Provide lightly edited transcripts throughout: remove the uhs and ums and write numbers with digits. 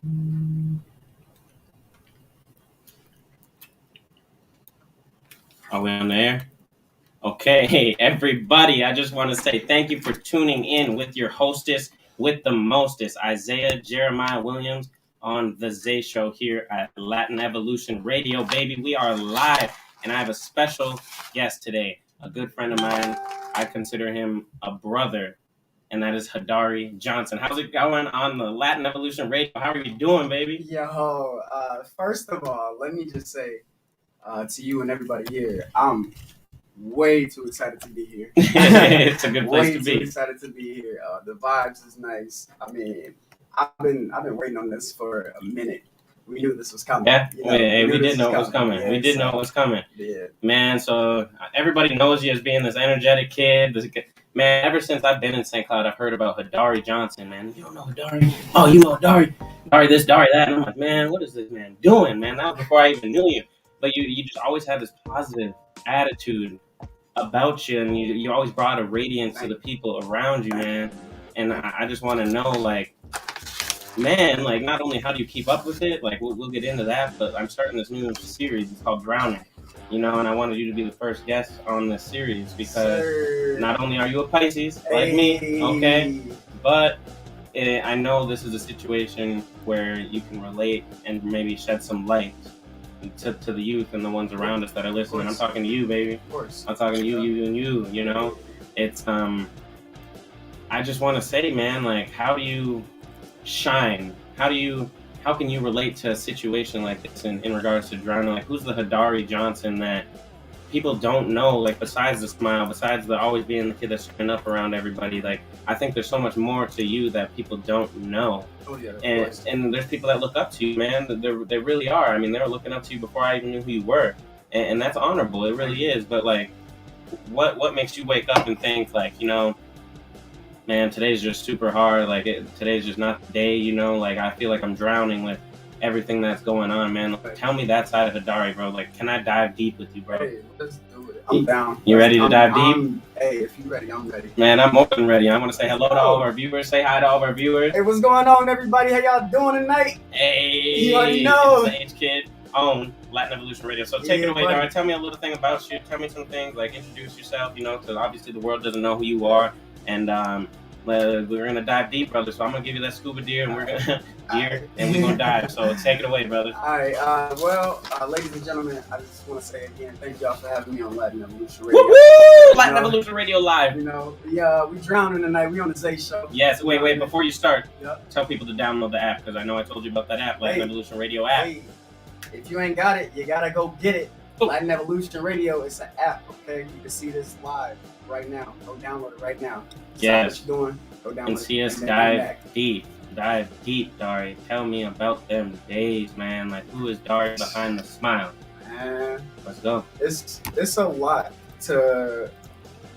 Are we on the air? Okay, everybody, I just want to say thank you for tuning in with your hostess with the mostest, Isaiah Jeremiah Williams, on the Zay Show here at Latin Evolution Radio. Baby, we are live, and I have a special guest today, a good friend of mine. I consider him a brother, and that is Hadari Johnson. How's it going on the Latin Evolution Radio? How are you doing, baby? Yo, first of all, let me just say to you and everybody here, I'm way too excited to be here. It's a good place way to too be. excited to be here. The vibes is nice. I mean, I've been waiting on this for a minute. We knew this was coming. Yeah, You know, we knew did know it was coming. Yeah, We did know it so, was coming. Yeah. Man, so everybody knows you as being this energetic kid. Man, ever since I've been in St. Cloud, I've heard about Hadari Johnson, man. You don't know Hadari? Oh, you know Hadari. Hadari this, Hadari that. And I'm like, man, what is this man doing, man? That was before I even knew you. But you just always had this positive attitude about you, and you always brought a radiance to the people around you, man. And I just want to know, like, man, like, not only how do you keep up with it, like, we'll get into that, but I'm starting this new series. It's called Drowning, and I wanted you to be the first guest on this series because not only are you a Pisces, like me, okay, but I know this is a situation where you can relate and maybe shed some light to the youth and the ones around us that are listening. I'm talking to you, baby. Of course. I'm talking to you, It's, I just want to say, man, like, how do you shine? How can you relate to a situation like this in regards to drowning? Like, who's the Hadari Johnson that people don't know, like, besides the smile, besides the always being the kid that's turning up around everybody? Like, I think there's so much more to you that people don't know. Oh, yeah, and there's people that look up to you, man. They really are. I mean, they were looking up to you before I even knew who you were, and that's honorable. It really is. But, like, what makes you wake up and think, like, man, today's just super hard. Like, today's just not the day, Like, I feel like I'm drowning with everything that's going on, man. Like, tell me that side of Hadari, bro. Like, can I dive deep with you, bro? Hey, let's do it. I'm down. You ready to dive deep? Hey, if you're ready, I'm ready. Man, I'm more than ready. I want to say hello to all of our viewers. Say hi to all of our viewers. Hey, what's going on, everybody? How y'all doing tonight? Hey, you already know. It's the H Kid on Latin Evolution Radio. So take it away, buddy. Dara. Tell me a little thing about you. Tell me some things, like introduce yourself, because obviously the world doesn't know who you are. And we're going to dive deep, brother. So I'm going to give you that scuba gear, and we're going to and we're going to dive. So take it away, brother. All right. Ladies and gentlemen, I just want to say again, thank y'all for having me on Latin Evolution Radio. Woo-hoo! Latin Evolution Radio Live. We drowning tonight. We on the Zay Show. Yes. Wait. Before you start, tell people to download the app, because I know I told you about that app, Latin Evolution Radio app. Hey, if you ain't got it, you got to go get it. Ooh. Latin Evolution Radio is an app, okay? You can see this live right now. Go download it right now. Yes. What you doing? Go download And see us dive deep, Dari. Tell me about them days, man. Like, who is Dari behind the smile? Man, Let's go. it's a lot to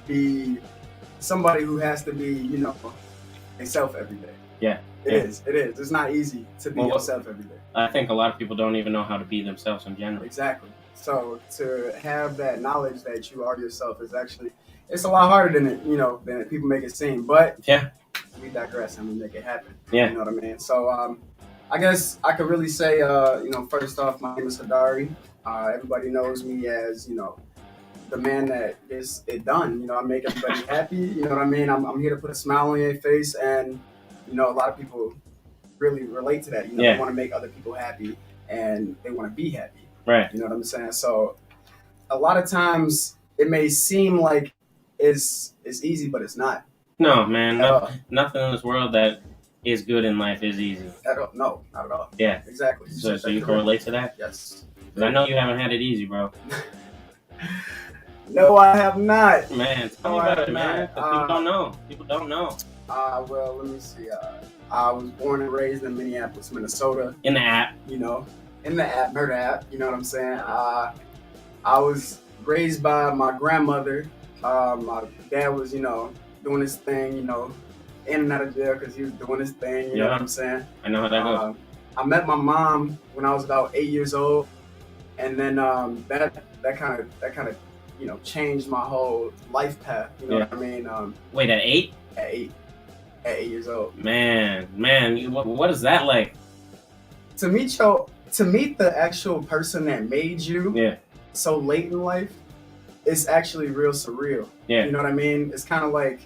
be somebody who has to be, yourself every day. Yeah. It is. It's not easy to be yourself every day. I think a lot of people don't even know how to be themselves in general. Exactly. So to have that knowledge that you are yourself is actually, it's a lot harder than than people make it seem. But yeah, we digress and we make it happen. Yeah. You know what I mean? So I guess I could really say, first off, my name is Hadari. Everybody knows me as, the man that gets it done. I make everybody happy. You know what I mean? I'm here to put a smile on your face, and a lot of people really relate to that. They want to make other people happy, and they want to be happy. Right. You know what I'm saying? So a lot of times it may seem like it's easy, but it's not. No, man. Nothing in this world that is good in life is easy. No, not at all. Yeah. Exactly. So you can relate to that? Yes. Because I know you haven't had it easy, bro. No, I have not. Man, tell me about it, man. People don't know. People don't know. Well, let me see. I was born and raised in Minneapolis, Minnesota. In the app. In the app, murder app. You know what I'm saying? I was raised by my grandmother. My dad was, doing his thing, in and out of jail because he was doing his thing. You know what I'm saying? I know how that goes. I met my mom when I was about 8 years old, and then that kind of changed my whole life path. You know what I mean? Wait, at 8? At 8 years old. Man, what is that like? to meet the actual person that made you Yeah. so late in life, it's actually real surreal. Yeah. You know what I mean? It's kind of like,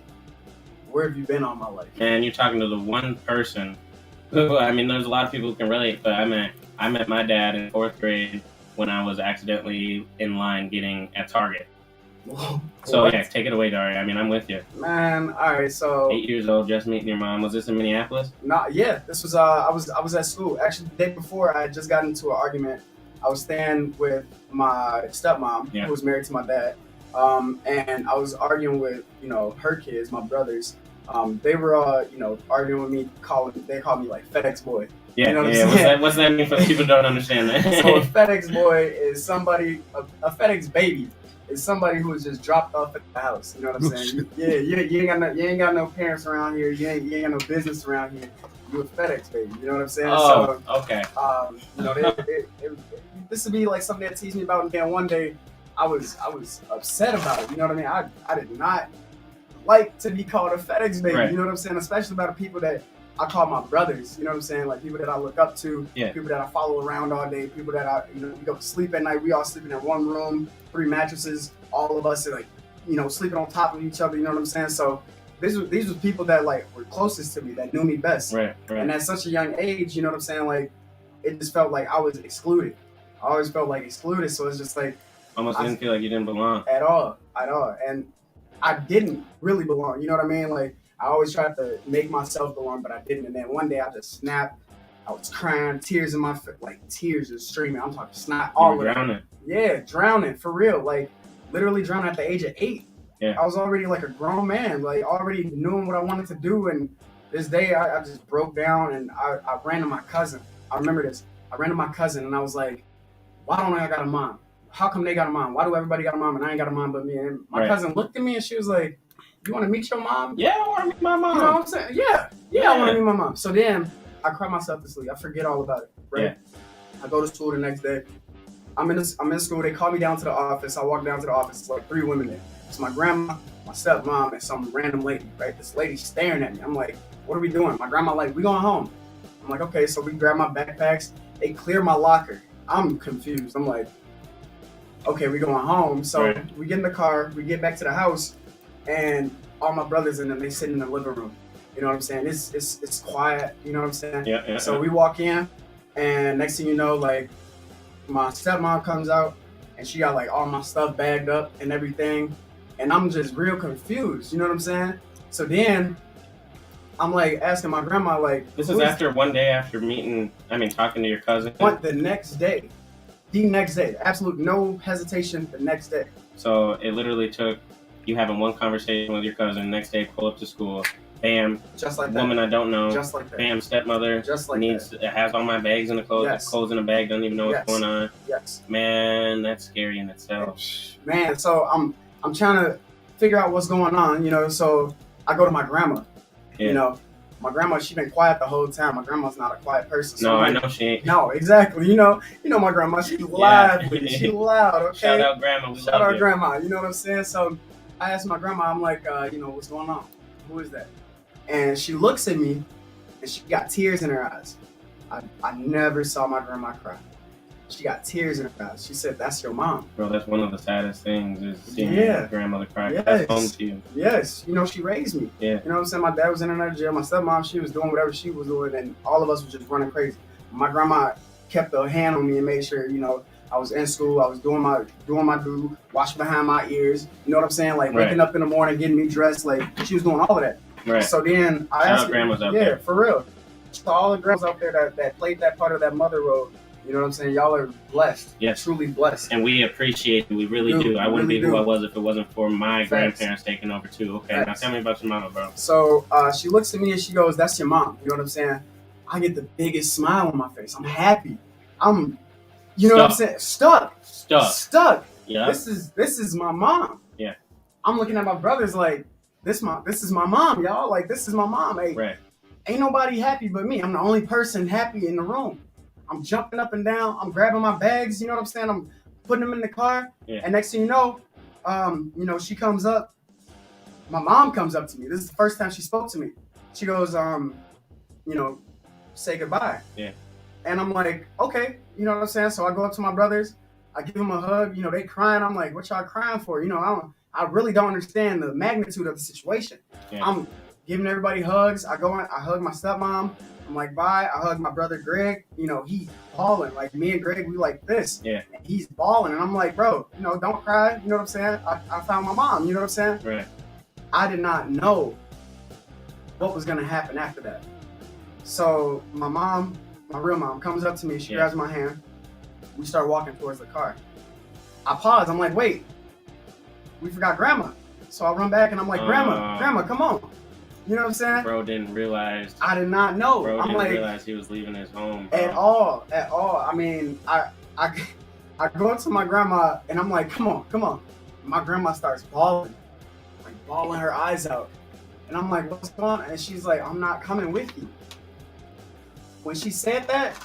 where have you been all my life? And you're talking to the one person who, I mean, there's a lot of people who can relate, but I met my dad in 4th grade when I was accidentally in line getting at Target. So What? yeah, take it away, Dari. I mean, I'm with you. Man, all right, so 8 years old, just meeting your mom. Was this in Minneapolis? yeah, this was I was at school. Actually, the day before, I had just got into an argument. I was staying with my stepmom, Yeah. who was married to my dad, and I was arguing with her kids, my brothers. They were arguing with me, they called me like FedEx boy. Yeah, You know what I'm yeah. saying? What's that mean for people who don't understand that? So a FedEx boy is somebody, a FedEx baby is somebody who was just dropped off at the house. You know what I'm saying? Yeah, you ain't got no parents around here. You ain't got no business around here. You a FedEx baby. You know what I'm saying? Oh, okay. This would be like something that teased me about, and then one day I was upset about it. You know what I mean? I did not like to be called a FedEx baby. Right. You know what I'm saying? Especially about the people that I call my brothers. You know what I'm saying? Like people that I look up to, Yeah. people that I follow around all day, people that we go to sleep at night. We all sleeping in one room, 3 mattresses. All of us are like, sleeping on top of each other. You know what I'm saying? So these were people that like were closest to me, that knew me best. Right. And at such a young age, you know what I'm saying? Like it just felt like I was excluded. I always felt like excluded. So it's just like Almost didn't feel like you didn't belong. at all. And I didn't really belong. You know what I mean? Like I always tried to make myself belong, but I didn't. And then one day I just snapped. I was crying, tears in my face, like tears just streaming. I'm talking snot all You were over. drowning. Yeah, drowning for real. Like literally drowning at the age of 8. Yeah. I was already like a grown man, like already knowing what I wanted to do. And this day I just broke down and I ran to my cousin. I remember this. I ran to my cousin and I was like, why don't I got a mom? How come they got a mom? Why do everybody got a mom and I ain't got a mom but me? And my Right. cousin looked at me and she was like, you want to meet your mom? Yeah, I want to meet my mom. You know what I'm saying? Yeah, I want to meet my mom. So then I cry myself to sleep. I forget all about it. Right? Yeah. I go to school the next day. I'm in school. They call me down to the office. I walk down to the office. It's like 3 women there. It's my grandma, my stepmom, and some random lady. Right? This lady staring at me. I'm like, what are we doing? My grandma like, we going home. I'm like, okay. So we grab my backpacks. They clear my locker. I'm confused. I'm like, okay, we going home. So Right. we get in the car. We get back to the house, and all my brothers and them, they sit in the living room. You know what I'm saying? It's quiet. You know what I'm saying? Yeah. So we walk in, and next thing you know, like my stepmom comes out, and she got like all my stuff bagged up and everything, and I'm just real confused. You know what I'm saying? So then I'm like asking my grandma, like, This is after one day after talking to your cousin. what the next day. The next day, absolute no hesitation. The next day. So it literally took you having one conversation with your cousin. Next day, pull up to school. Bam, Just like that. woman I don't know. Just like that. Bam, stepmother. Just like Has all my bags in the clothes. Yes. Clothes in the bag. Doesn't even know what's Yes. going on. Yes. Man, that's scary in itself. Man, so I'm trying to figure out what's going on, so I go to my grandma. Yeah. My grandma, she been quiet the whole time. My grandma's not a quiet person. So No, I I'm like, know she ain't. No, exactly. You know my grandma, she's lively, she loud, okay? Shout out grandma. We Shout love out you. grandma, you know what I'm saying? So I asked my grandma, I'm like, what's going on? Who is that? And she looks at me and she got tears in her eyes. I never saw my grandma cry. She got tears in her eyes. She said, that's your mom. Bro, that's one of the saddest things is seeing Yeah. your grandmother cry. Yes. That's home to you. Yes, she raised me. Yeah. You know what I'm saying? My dad was in and out of jail. My stepmom, she was doing whatever she was doing, and all of us was just running crazy. My grandma kept a hand on me and made sure, I was in school. I was doing my due, washing behind my ears. You know what I'm saying? Like Right. waking up in the morning, getting me dressed. Like she was doing all of that. Right. So then I Shout asked out grandmas out yeah, there. for real. To all the grandmas out there that played that part of that mother role. You know what I'm saying? Y'all are blessed. Yes. Truly blessed. And we appreciate it. We really Do. do. I wouldn't Really be who do. I was if it wasn't for my Facts. grandparents taking over too. Okay, now Facts. tell me about your mama, bro. So she looks at me and she goes, that's your mom. You know what I'm saying? I get the biggest smile on my face. I'm happy. I'm, what I'm saying? Stuck. Yeah. This is my mom. Yeah. I'm looking at my brothers like, this is my mom, y'all. Like, this is my mom. Hey, Right. ain't nobody happy but me. I'm the only person happy in the room. I'm jumping up and down. I'm grabbing my bags. You know what I'm saying? I'm putting them in the car. Yeah. And next thing you know, she comes up. My mom comes up to me. This is the first time she spoke to me. She goes, say goodbye. Yeah. And I'm like, okay, you know what I'm saying? So I go up to my brothers, I give them a hug, you know, they crying. I'm like, what y'all crying for? You know, I really don't understand the magnitude of the situation. Yeah. I'm giving everybody hugs. I go in, I hug my stepmom. I'm like, bye. I hug my brother Greg. You know, he's bawling. Like me and Greg, we like this. Yeah. And he's bawling. And I'm like, bro, you know, don't cry. You know what I'm saying? I found my mom. You know what I'm saying? Right. I did not know what was going to happen after that. So my mom, my real mom, comes up to me. She grabs my hand. We start walking towards the car. I pause. I'm like, wait, we forgot grandma. So I run back and I'm like, grandma, come on. You know what I'm saying? Bro didn't realize. I did not know. Bro I'm didn't like, realize he was leaving his home. Bro. At all. I mean, I go up to my grandma and I'm like, come on. My grandma starts bawling, like bawling her eyes out. And I'm like, what's going on? And she's like, I'm not coming with you. When she said that,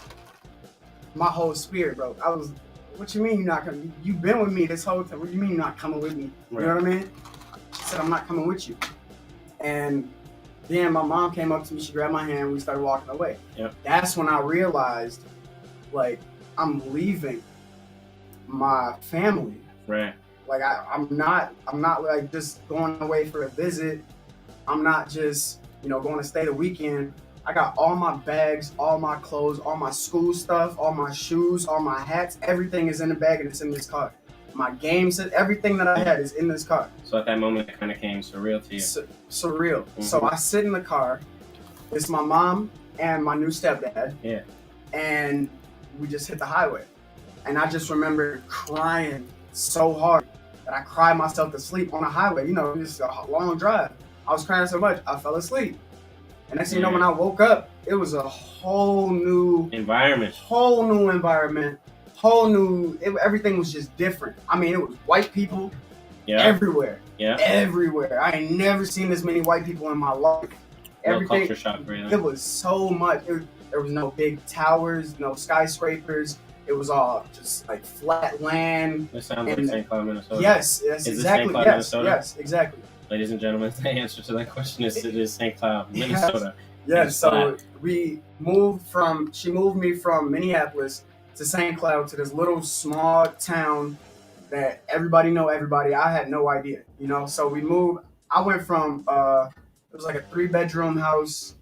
my whole spirit broke. I was, what you mean you're not coming? You've been with me this whole time. What do you mean you're not coming with me? You know what I mean? She said, I'm not coming with you. And then my mom came up to me, she grabbed my hand, we started walking away. Yep. That's when I realized, like, I'm leaving my family. Right. Like I'm not like just going away for a visit. I'm not just, you know, going to stay the weekend. I got all my bags, all my clothes, all my school stuff, all my shoes, all my hats, everything is in the bag and it's in this car. My games, everything that I had is in this car. So at that moment, it kind of came surreal to you. Surreal. Mm-hmm. So I sit in the car. It's my mom and my new stepdad. Yeah. And we just hit the highway. And I just remember crying so hard that I cried myself to sleep on the highway. You know, it's a long drive. I was crying so much, I fell asleep. And next thing you know, when I woke up, it was a whole new environment. Everything was just different. I mean, it was white people everywhere. Yeah. Everywhere. I ain't never seen this many white people in my life. Everything. Culture shock, really. It was so much. There was no big towers, no skyscrapers. It was all just like flat land. It sounds like St. Cloud, Minnesota. Yes, is exactly. St. Cloud, Minnesota? Yes, exactly. Ladies and gentlemen, the answer to that question is it is St. Cloud, Minnesota. Yes, so she moved me from Minneapolis to St. Cloud, to this little small town that everybody know everybody. I had no idea, you know. So we moved. I went from it was like a 3-bedroom house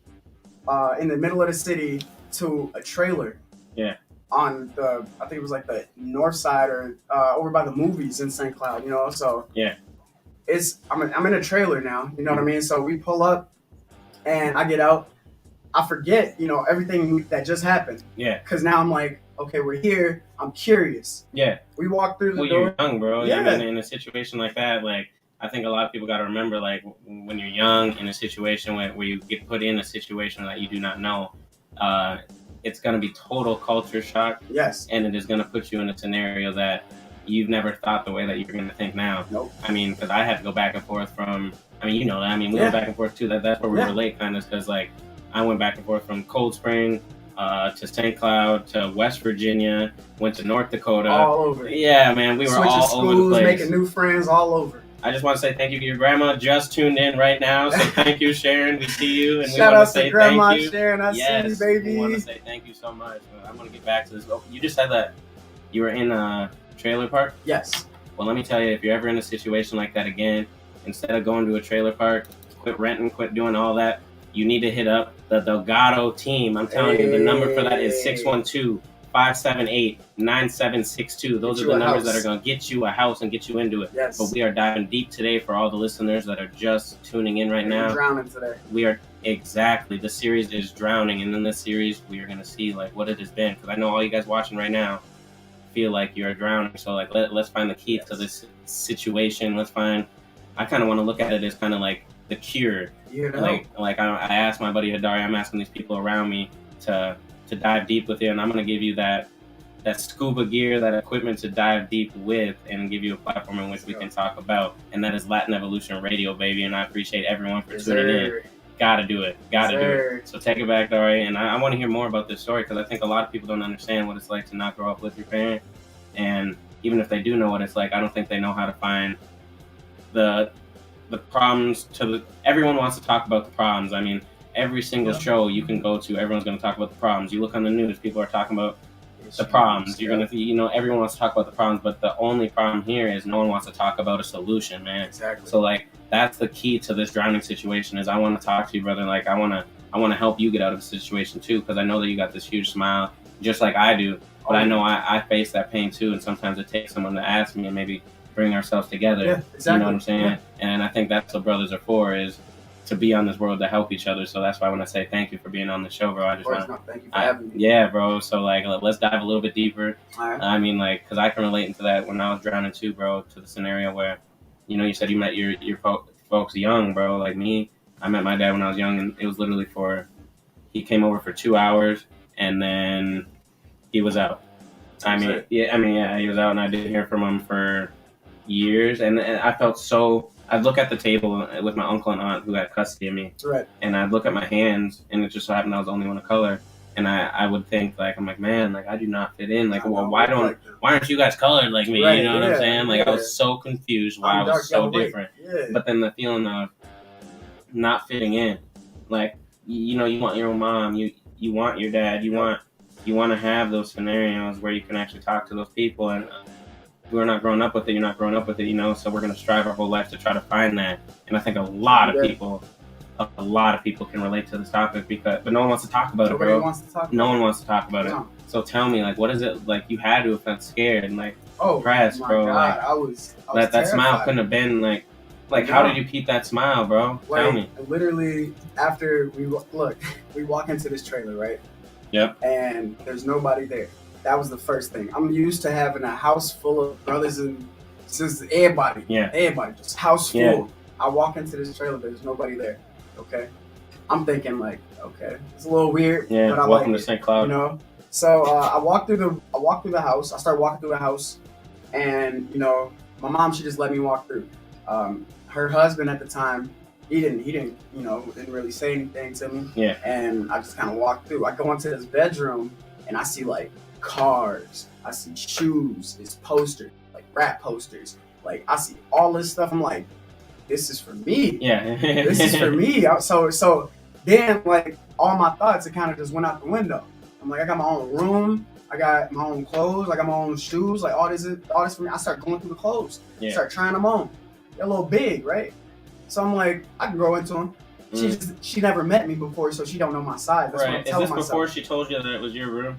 in the middle of the city to a trailer. Yeah. On the, I think it was like the north side or over by the movies in St. Cloud, you know. So yeah, I'm in a trailer now, you know what I mean. So we pull up, and I get out. I forget, you know, everything that just happened. Yeah. Because now I'm like, okay, we're here. I'm curious. Yeah. We walk through the door. You're young, bro. Yeah. I mean, in a situation like that, like, I think a lot of people got to remember, like, when you're young in a situation where you get put in a situation that you do not know, it's going to be total culture shock. Yes. And it is going to put you in a scenario that you've never thought the way that you're going to think now. Nope. I mean, because I had to go back and forth from, I mean, you know, I mean, we went back and forth too. That's where we relate kind of, because, like, I went back and forth from Cold Spring to St. Cloud to West Virginia, went to North Dakota. All over. Yeah, man, we were all schools, over the place. Making new friends all over. I just want to say thank you to your grandma. Just tuned in right now, so thank you, Sharon. We see you, and shout we want out to say Grandma thank you. Sharon, I see you, baby. We want to say thank you so much. I'm going to get back to this. You just said that you were in a trailer park. Yes. Well, let me tell you, if you're ever in a situation like that again, instead of going to a trailer park, quit renting, quit doing all that. You need to hit up the Delgado team. I'm telling you, the number for that is 612-578-9762. Those are the numbers that are going to get you a house and get you into it. Yes. But we are diving deep today for all the listeners that are just tuning in right now. Drowning today. We are exactly. The series is drowning, and in this series, we are going to see like what it has been. Because I know all you guys watching right now feel like you're drowning. So like let's find the key to this situation. Let's find. I kind of want to look at it as kind of like the cure. You know? Like I asked my buddy Hadari, I'm asking these people around me to dive deep with you, and I'm going to give you that scuba gear, that equipment to dive deep with, and give you a platform in which we can talk about, and that is Latin Evolution Radio, baby, and I appreciate everyone for tuning in. Gotta do it. Do it. So take it back, Dari, and I want to hear more about this story, because I think a lot of people don't understand what it's like to not grow up with your parent, and even if they do know what it's like, I don't think they know how to find the problems everyone wants to talk about the problems. I mean, every single Yeah. show you can go to, everyone's going to talk about the problems. You look on the news, people are talking about the problems. You're gonna, everyone wants to talk about the problems, but the only problem here is no one wants to talk about a solution, man. Exactly. So like that's the key to this drowning situation. Is I want to talk to you, brother. Like I want to help you get out of the situation too, because I know that you got this huge smile, just like I do. But I know I face that pain too, and sometimes it takes someone to ask me and maybe bring ourselves together. Yeah, exactly. You know what I'm saying? Yeah. And I think that's what brothers are for, is to be on this world to help each other. So that's why when I say thank you for being on the show, bro, I just want to thank you for having me. Yeah, bro. So like, let's dive a little bit deeper. All right. I mean, like, because I can relate into that when I was drowning too, bro. To the scenario where, you said you met your folks young, bro. Like me, I met my dad when I was young, and it was literally he came over for 2 hours, and then he was out. He was out, and I didn't hear from him for years, and I felt so. I'd look at the table with my uncle and aunt who had custody of me, Right. and I'd look at my hands, and it just so happened I was the only one of color, and I would think like, I'm like, man, like I do not fit in. Like, well, why aren't you guys colored like me? Right, You know what I'm saying? Like yeah. I was so confused why I was so different. Yeah. But then the feeling of not fitting in, like you want your own mom, you want your dad, you want to have those scenarios where you can actually talk to those people, and we're not growing up with it. You're not growing up with it, so we're gonna strive our whole life to try to find that. And I think a lot of people can relate to this topic but no one wants to talk about it, bro. No one wants to talk about it. So tell me, like, what is it like? You had to have felt scared and like depressed, bro. God, like I was that smile couldn't have been like how did you keep that smile, bro? Tell me. Literally, after we walk into this trailer, right? Yep. And there's nobody there. That was the first thing. I'm used to having a house full of brothers and sisters, everybody. Yeah. Everybody, just house full. Yeah. I walk into this trailer, there's nobody there. Okay. I'm thinking like, okay, it's a little weird. Yeah. But I Welcome like to St. Cloud. So I walk through the house. I start walking through the house, and my mom, she just let me walk through. Her husband at the time, he didn't really say anything to me. Yeah. And I just kind of walked through. I go into his bedroom, and I see like cars, I see shoes, it's posters, like rap posters, like I see all this stuff. I'm like, this is for me. Yeah. This is for me. So then like all my thoughts, it kind of just went out the window. I'm like, I got my own room, I got my own clothes, I got my own shoes, like all this for me. I start going through the clothes, start trying them on. They're a little big, right? So I'm like, I can grow into them. She never met me before, so she don't know my size. That's what I'm telling myself. Is this before she told you that it was your room?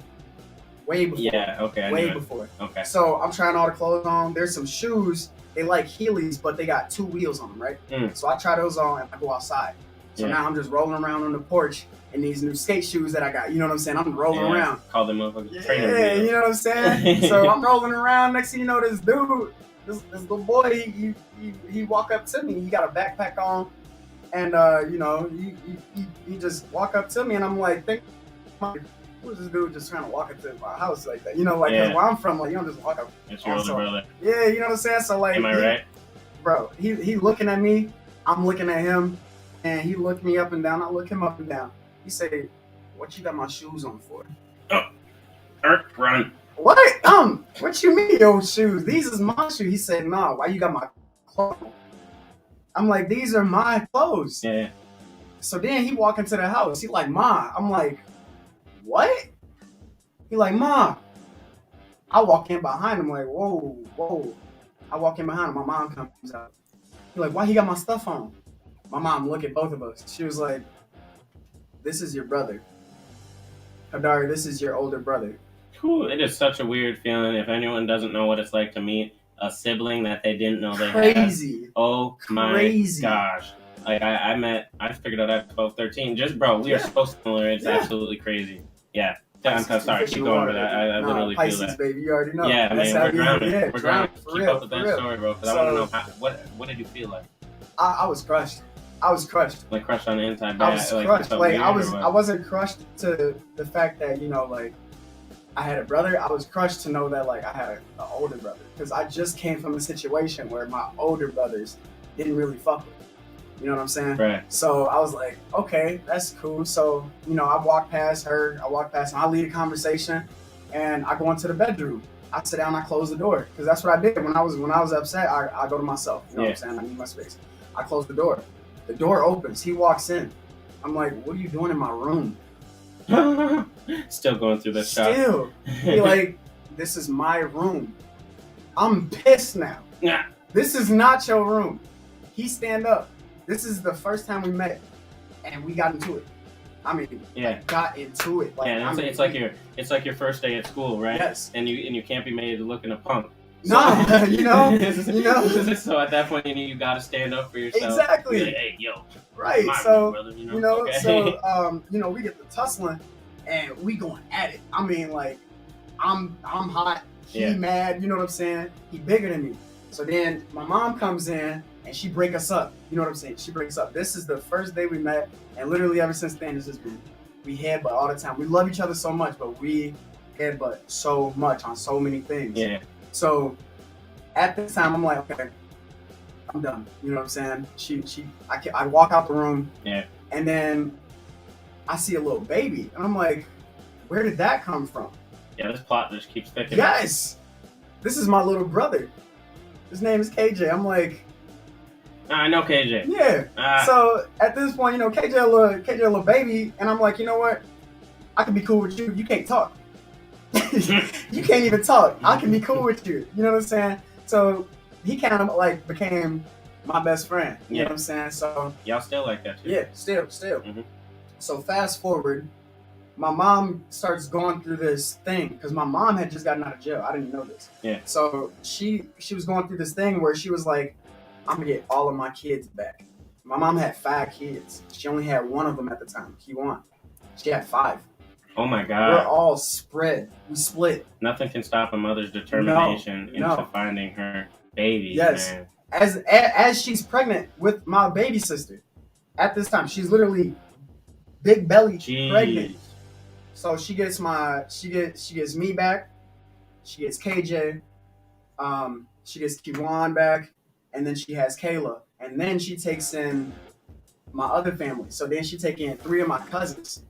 Way before. Yeah, okay. Way before. Okay. So I'm trying all the clothes on. There's some shoes. They like Heelys, but they got 2 wheels on them, right? So I try those on and I go outside. So now I'm just rolling around on the porch in these new skate shoes that I got. You know what I'm saying? I'm rolling around. Call them motherfuckers training wheels. You know what I'm saying? So I'm rolling around. Next thing you know, this dude, this little boy, he walk up to me. He got a backpack on, and he just walk up to me, and I'm like, who's this dude just trying to walk into my house like that? Cause where I'm from, like, you don't just walk up. It's your older brother. Yeah, you know what I'm saying? So like, am I right? Bro, he looking at me, I'm looking at him, and he looked me up and down. I look him up and down. He said, "What you got my shoes on for?" Run. What? What you mean your shoes? These is my shoes. He said, "No, why you got my clothes?" I'm like, "These are my clothes." Yeah. So then he walk into the house. He like, "Ma." I'm like, "What?" He like, "Ma." I walk in behind him like, whoa. I walk in behind him. My mom comes out. He like, "Why he got my stuff on?" My mom looked at both of us. She was like, "This is your brother. Hadari, this is your older brother." Cool. It is such a weird feeling if anyone doesn't know what it's like to meet a sibling that they didn't know they had. Crazy. Oh my gosh. Like I figured out at 12, 13. Just, bro, we are so similar. It's absolutely crazy. Yeah. I'm sorry. Keep going with that. I literally Pisces, feel that. Baby, you already know. Yeah, I mean, we're grounded. We're grounded. Keep up with that story, bro. Because I want to know what did you feel like? I was crushed. Like crushed on the inside. I was crushed. Like I wasn't crushed to the fact that like I had a brother. I was crushed to know that like I had an older brother, because I just came from a situation where my older brothers didn't really fuck with me. You know what I'm saying? Right. So I was like, okay, that's cool. So I walk past her. I lead a conversation, and I go into the bedroom. I sit down. I close the door, because that's what I did when I was upset. I go to myself. You know what I'm saying? I need my space. I close the door. The door opens. He walks in. I'm like, what are you doing in my room? Still going through the shock. Still. He like, this is my room. I'm pissed now. Yeah. This is not your room. He stand up. This is the first time we met, and we got into it. I mean, Yeah. got into it. Like, Yeah, and I mean, it's like your first day at school, right? Yes. And you can't be made to look in a punk. No, you know. So at that point, you got to stand up for yourself. Exactly. Be like, hey, yo. Right. My So room, brother, you know. Okay. we get the tussling, and we going at it. I mean, like, I'm hot. He Yeah. mad. You know what I'm saying? He bigger than me. So then my mom comes in and she break us up. You know what I'm saying? She breaks up. This is the first day we met, and literally ever since then, it's just been we headbutt all the time. We love each other so much, but we headbutt so much on so many things. Yeah. So at this time, I'm like, okay, I'm done. You know what I'm saying? I walk out the room. Yeah. And then I see a little baby, and I'm like, where did that come from? Yeah, this plot just keeps picking. Yes, this is my little brother. His name is KJ. I'm like, I know KJ. yeah. So at this point, KJ a little baby, and I'm like, you know what? I can be cool with you. You can't talk. You can't even talk. I can be cool with you. You know what I'm saying? So he kind of like became my best friend. You know what I'm saying? So y'all still like that too? yeah, still. Mhm. So fast forward, my mom starts going through this thing because my mom had just gotten out of jail. I didn't know this. Yeah. So she was going through this thing where she was like, I'm gonna get all of my kids back. My mom had 5 kids. She only had one of them at the time, Kiwan. She had 5. Oh my We're God. all spread. We split. Nothing can stop a mother's determination No. into finding her baby. Yes. Man. As she's pregnant with my baby sister at this time. She's literally big belly pregnant. Jeez. So she gets me back. She gets KJ. She gets Kiwan back, and then she has Kayla, and then she takes in my other family. So then she take in 3 of my cousins.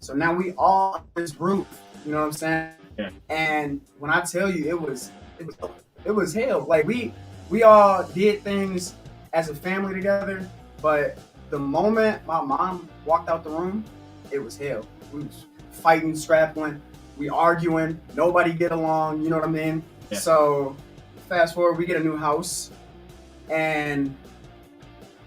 So now we all under this roof. You know what I'm saying? Yeah. And when I tell you, it was hell. Like we all did things as a family together, but the moment my mom walked out the room, it was hell. We was fighting, scrapping, we arguing, nobody get along, you know what I mean? Yeah. So fast forward, we get a new house, and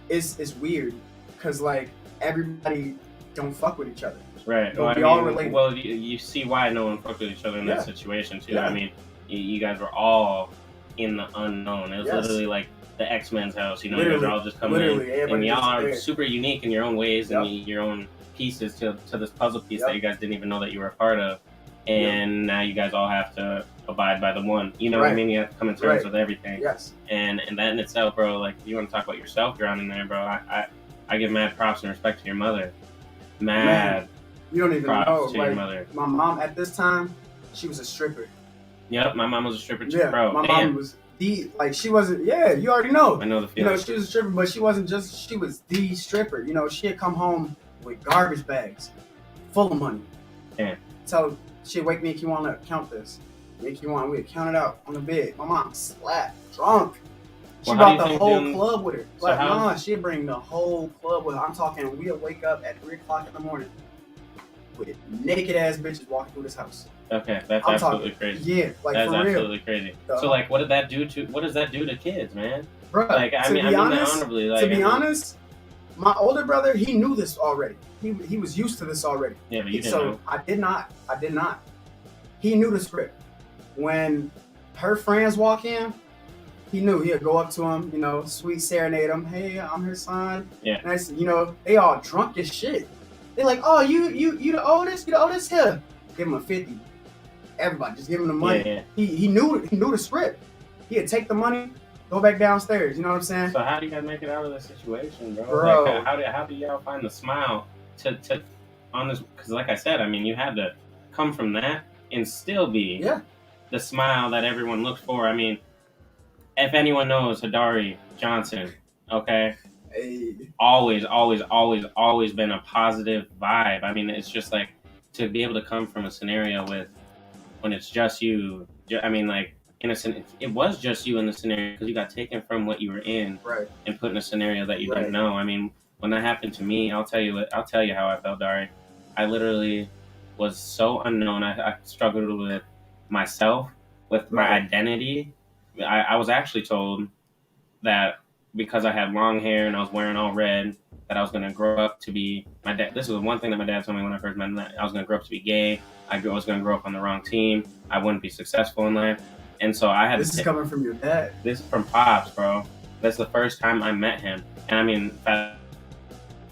it's weird because like everybody don't fuck with each other. Right. But Well, we all related. well, you see why no one fucked with each other in that situation too. Yeah. I mean, you guys were all in the unknown. It was Yes. literally like the X-Men's house. You guys Literally. are all just coming Literally, in, and everybody y'all just are there. super unique in your own ways Yep. and your own pieces to this puzzle piece Yep. that you guys didn't even know that you were a part of. And now you guys all have to abide by the one. You know what I Right. mean? You have to come in terms Right. with everything. Yes. And that in itself, bro, like if you want to talk about yourself drowning there, bro, I give mad props and respect to your mother. Mad You don't even props know. to your Like mother. my mom at this time, she was a stripper. Yep, my mom was a stripper too, Yeah, bro. my Damn. mom was she wasn't. Yeah, you already know. I know the feeling. She was a stripper, but she wasn't just. She was the stripper. She'd come home with garbage bags full of money. Yeah. So she'd wake me and Kiwan up, count this. Me and Kiwan, we'd count it out on the bed. My mom slapped, drunk. She Well, how do brought you the think whole them- club with her. So Like, how- nah, she'd bring the whole club with her. I'm talking, we'd wake up at 3 o'clock in the morning with naked ass bitches walking through this house. Okay, that's I'm absolutely talking, crazy. Yeah, like That's for real. absolutely crazy. So like, what does that do to kids, man? Bruh, Like, I mean that honorably. Like, to be I mean, honest, my older brother, he knew this already. He was used to this already. Yeah, but you didn't So know. I did not. He knew the script. When her friends walk in, he knew he'd go up to him, sweet serenade him. Hey, I'm her son. Yeah. And I said, they all drunk as shit. They're like, oh, you the oldest? You the oldest? Here. Give him a 50. Everybody, just give him the money. Yeah. He knew the script. He'd take the money, go back downstairs. You know what I'm saying? So how do you guys make it out of this situation, bro? Bro. Like, how do y'all find the smile to on this? Because like I said, I mean, you had to come from that and still be Yeah. the smile that everyone looks for. I mean, if anyone knows Hadari Johnson, okay, Hey. always been a positive vibe. I mean, it's just like to be able to come from a scenario when it's just you. I mean, like it was just you in the scenario because you got taken from what you were in Right. and put in a scenario that you Right. didn't know. I mean, when that happened to me, I'll tell you how I felt, Dari. I literally was so unknown. I struggled with myself, with my Right. identity. I was actually told that because I had long hair and I was wearing all red, that I was going to grow up to be my dad. This was one thing that my dad told me when I first met him. That I was going to grow up to be gay. Was going to grow up on the wrong team. I wouldn't be successful in life, and so I had. This is coming from your dad. This is from Pops, bro. That's the first time I met him, and I mean,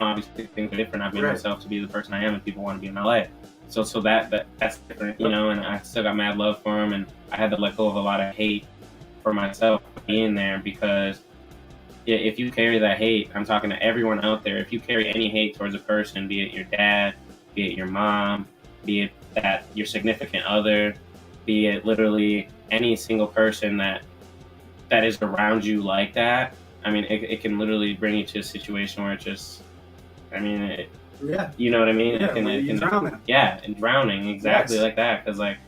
obviously things are different. I've made Right. myself to be the person I am, and people want to be in my life. So that's different, you know. And I still got mad love for him, and I had to let go of a lot of hate for myself being there, because if you carry that hate, I'm talking to everyone out there. If you carry any hate towards a person, be it your dad, be it your mom, be it that your significant other, be it literally any single person that is around you like that, I mean, it can literally bring you to a situation where it just, I mean, Yeah. you know what I mean? Yeah. It You're can, drowning. yeah, and drowning, exactly Yes. like that. Because like,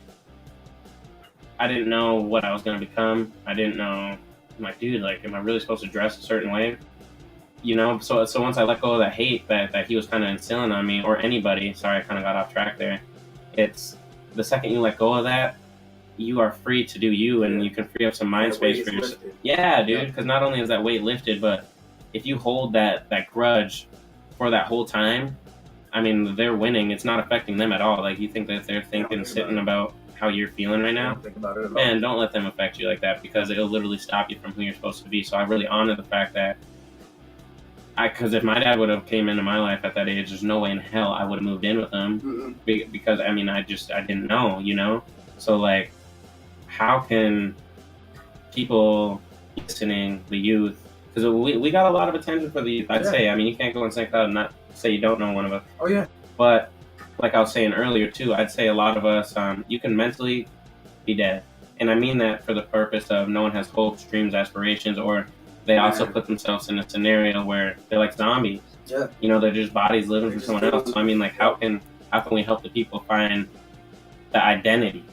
I didn't know what I was gonna become. I didn't know, like, dude, like, am I really supposed to dress a certain way? You know, so once I let go of that hate that he was kind of instilling on me, or anybody. Sorry, I kind of got off track there. It's the second you let go of that, you are free to do you, and Yeah. you can free up some mind That weight space is for yourself. lifted. Yeah, dude, Yeah. because not only is that weight lifted, but if you hold that grudge for that whole time, I mean, they're winning. It's not affecting them at all. Like, you think that they're thinking, think sitting about about how you're feeling right I now? don't think about it at all. Man, don't let them affect you like that, because it'll literally stop you from who you're supposed to be. So I really honor the fact that because if my dad would have came into my life at that age, there's no way in hell I would have moved in with him. Mm-mm. Because I mean, I didn't know, you know. So like, how can people listening, the youth, because we got a lot of attention for the youth, I'd Yeah. say. I mean, you can't go and say that and not say you don't know one of us. Oh yeah. But like I was saying earlier too, I'd say a lot of us, you can mentally be dead, and I mean that for the purpose of no one has hopes, dreams, aspirations, or they also Man. put themselves in a scenario where they're like zombies. Yeah. You know, they're just bodies living They're for just someone else. So I mean, like, how can we help the people find the identity?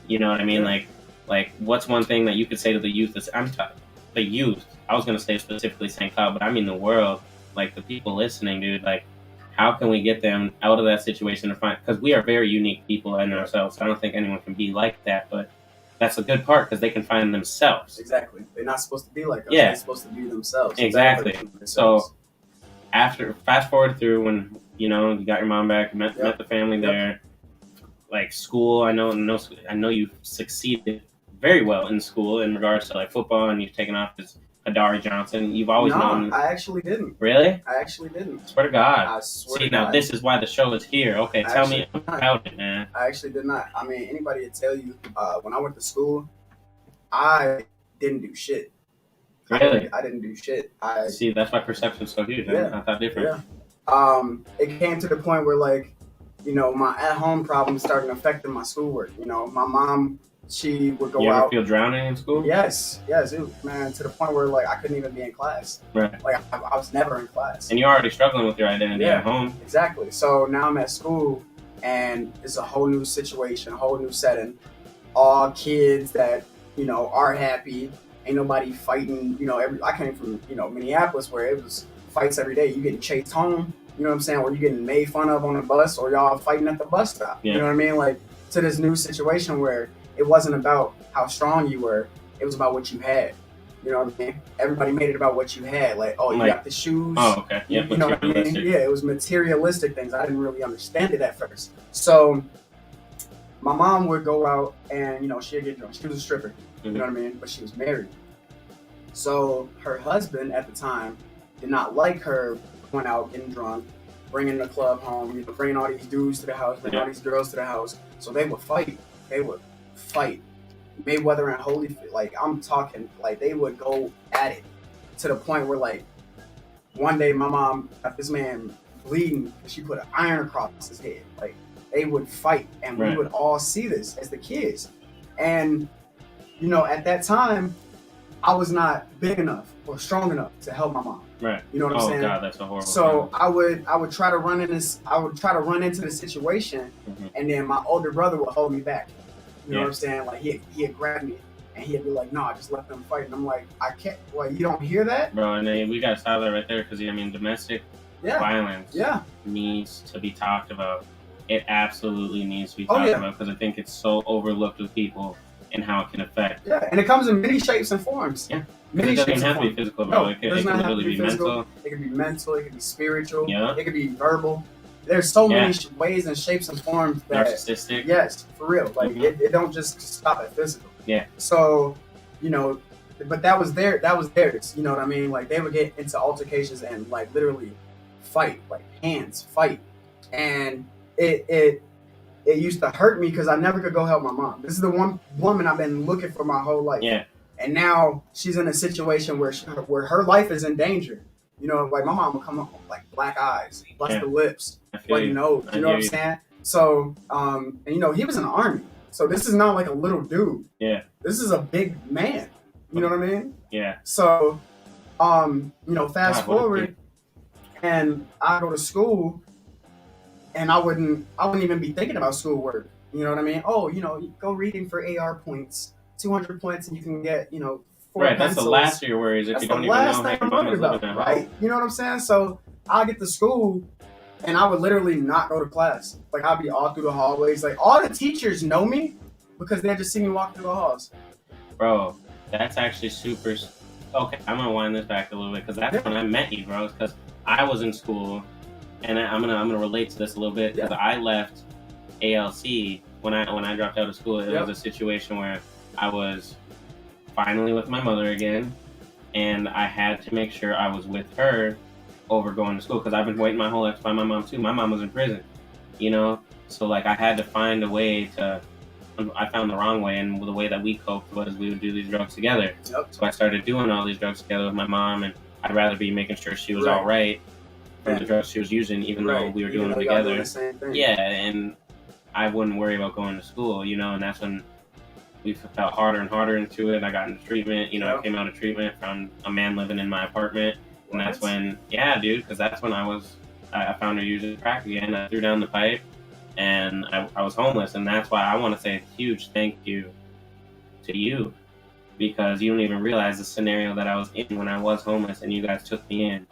You know what I mean? Yeah. Like what's one thing that you could say to the youth? The youth. I was gonna say specifically St. Cloud, but I mean the world. Like the people listening, dude. Like, how can we get them out of that situation to find? Because we are very unique people in ourselves. I don't think anyone can be like that, but that's a good part because they can find themselves. Exactly. They're not supposed to be like us. Yeah. They're supposed to be themselves. Exactly. Themselves. So after fast forward through when you got your mom back, met the family Yep. there, like school. I know you've succeeded very well in school in regards to like football, and you've taken off as Hadari Johnson. You've always known. I actually didn't. Really? I actually didn't. Swear to God. I swear See, to now God. this is why the show is here. Okay, tell me Actually, about it, man. I actually did not. I mean, anybody would tell you, when I went to school, I didn't do shit. Really? I didn't do shit. See, that's why perception's so huge. Yeah. I thought different. Yeah. It came to the point where, like, you know, my at-home problems started affecting my schoolwork. You know, my mom, she would go You ever out. feel drowning in school? Yes, man, to the point where, like, I couldn't even be in class. Right. Like, I was never in class. And you're already struggling with your identity Yeah. at home. Exactly. So now I'm at school, and it's a whole new situation, a whole new setting. All kids that, you know, are happy. Ain't nobody fighting. You know, I came from, you know, Minneapolis, where it was fights every day. You getting chased home. You know what I'm saying? Or you getting made fun of on the bus, or y'all fighting at the bus stop. Yeah. You know what I mean? Like, to this new situation where it wasn't about how strong you were. It was about what you had. You know what I mean? Everybody made it about what you had. Like, oh, you got the shoes. Oh, okay. Yeah, You know what I mean? materialistic. Yeah, it was materialistic things. I didn't really understand it at first. So my mom would go out and, you know, she'd get drunk. She was a stripper. You know what I mean? But she was married. So her husband at the time did not like her going out getting drunk, bringing the club home, you know, bringing all these dudes to the house, bringing all these girls to the house. So they would fight. Mayweather and Holyfield, like, I'm talking, like, they would go at it to the point where, like, one day my mom got this man bleeding because she put an iron across his head. Like, they would fight, and we would all see this as the kids. And, you know, at that time, I was not big enough or strong enough to help my mom. Right. You know what I'm saying? Oh God, that's a horrible. So I would try to run in this. I would try to run into the situation, and then my older brother would hold me back. You know what I'm saying? Like, he'd grab me and he'd be like, "No, just let them fight." And I'm like, "I can't." Well, you don't hear that, bro. And then we got to stop that right there because I mean, domestic Yeah. violence Yeah. needs to be talked about. It absolutely needs to be Oh, talked yeah. about because I think it's so overlooked with people and how it can affect. Yeah, and it comes in many shapes and forms. Yeah. Many It doesn't shapes even and have to be forms. physical, No, bro. It it could does not have to literally be be physical. mental. It could be mental. It could be spiritual. Yeah. It could be verbal. There's so many Yeah. ways and shapes and forms that. Narcissistic. Yes, for real. Like Mhm. it don't just stop at physical. Yeah. So, you know, but that was theirs. You know what I mean? Like they would get into altercations and like literally fight, like hands fight, and it used to hurt me because I never could go help my mom. This is the one woman I've been looking for my whole life. Yeah. And now she's in a situation where her life is in danger. You know, like my mom would come up with like black eyes, busted lips, bloody nose. You know what I'm saying? So, and you know, he was in the army. So this is not like a little dude. Yeah. This is a big man. You know what I mean? Yeah. So, you know, fast forward, and I go to school, and I wouldn't even be thinking about schoolwork. You know what I mean? Oh, you know, you go reading for AR points, 200 points, and you can get, you know, 4 right. pencils. That's the last of your worries if That's you don't the even last know thing how I'm your worried mama's about, living at right? home. You know what I'm saying? So I'll get to school, and I would literally not go to class. Like I'll be all through the hallways. Like all the teachers know me because they just see me walk through the halls. Bro, that's actually super. Okay, I'm gonna wind this back a little bit because that's when I met you, bro. Because I was in school, and I'm gonna relate to this a little bit because I left ALC when I dropped out of school. It was a situation where I was finally with my mother again, and I had to make sure I was with her over going to school because I've been waiting my whole life to find my mom too. My mom was in prison, you know, so like I had to find a way to. I found the wrong way, and the way that we coped was we would do these drugs together. Yep. So I started doing all these drugs together with my mom, and I'd rather be making sure she was all right from the drugs she was using, even though we were doing them together. The same thing. Yeah, and I wouldn't worry about going to school, you know, and that's when we felt harder and harder into it. I got into treatment, you know, I came out of treatment from a man living in my apartment, and that's when, because that's when I found her using crack again. I threw down the pipe. And I was homeless, and that's why I want to say a huge thank you to you, because you don't even realize the scenario that I was in when I was homeless, and you guys took me in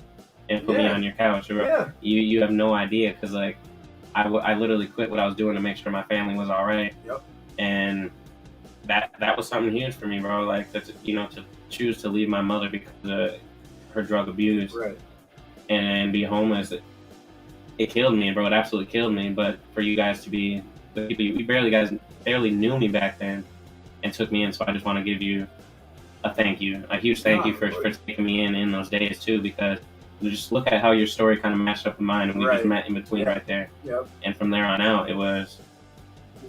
and put me on your couch. You have no idea, because like I literally quit what I was doing to make sure my family was all right. Yep. And that was something huge for me, bro. Like to choose to leave my mother because of her drug abuse, and be homeless. It killed me, bro. It absolutely killed me. But for you guys to be the people, you barely knew me back then, and took me in. So I just want to give you a thank you, a huge thank you for taking me in those days too. Because you just look at how your story kind of matched up with mine, and we just met in between right there. Yep. And from there on out, it was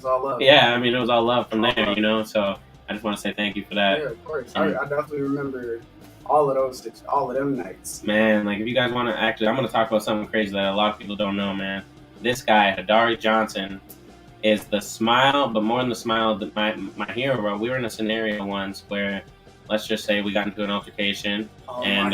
all love. Yeah, I mean, it was all love from there, you know. So I just want to say thank you for that. Yeah, of course. I definitely remember all of them nights. Man, like if you guys want to I'm going to talk about something crazy that a lot of people don't know, man. This guy, Hadari Johnson, is the smile, but more than the smile, my hero, bro. We were in a scenario once where, let's just say we got into an altercation, and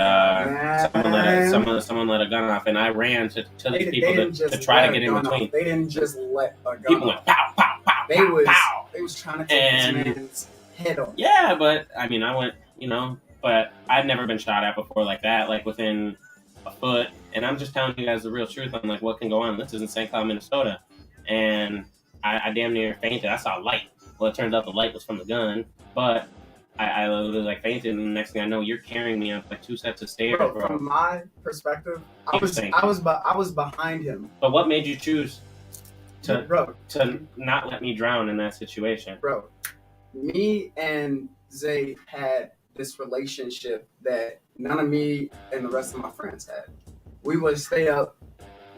someone let a gun off, and I ran to these people to try to get in between. They didn't just let a gun people off. Went pow, pow, pow, they pow, was pow. They was trying to take this man's head off. Yeah, but I mean, I went, you know, but I'd never been shot at before like that, like within a foot. And I'm just telling you guys the real truth on like what can go on. This is in St. Cloud, Minnesota, and I damn near fainted. I saw light. Well, it turns out the light was from the gun, but I literally like fainted, and the next thing I know, you're carrying me up like 2 sets of stairs, bro. From my perspective, I was behind him. But what made you choose to not let me drown in that situation? Bro, me and Zay had this relationship that none of me and the rest of my friends had. We would stay up